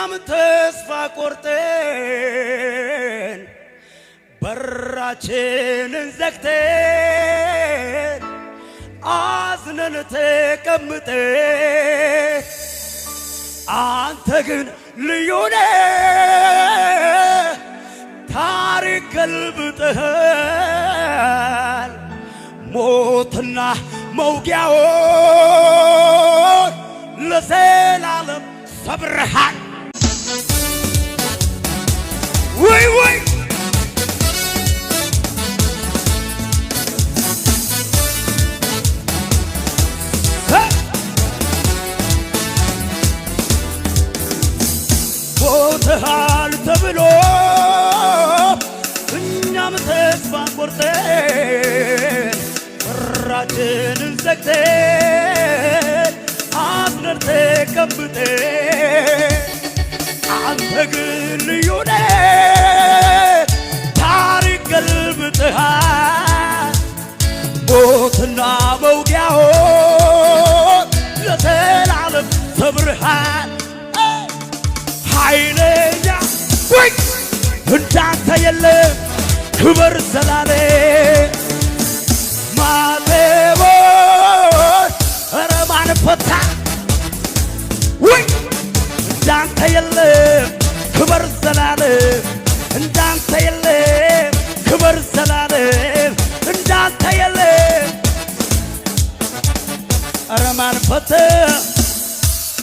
እኛም ተስፋ ቆርጠን በራችንን ዘግተን አዝነን ተቀምጠን አንተ ግን ልዩ ነህ ታሪክ ገልብጠሃል ሞትና መውጊያውን ለዘላለም ሰብረሃል ወይ ወይ ሞተሃል ተብሎ እኛም ተስፋ ቆርጠን በራችንን ዘግተን አዝነን ተቀምጠን አንተ ግን ልዩ ነህ ታሪክ ገልብጠሃል ሞትና መውጊያውን ለዘላለም ሰብረሃል ኃይለኛ ወይ እንዳንተ የለም ክብር ዘላለም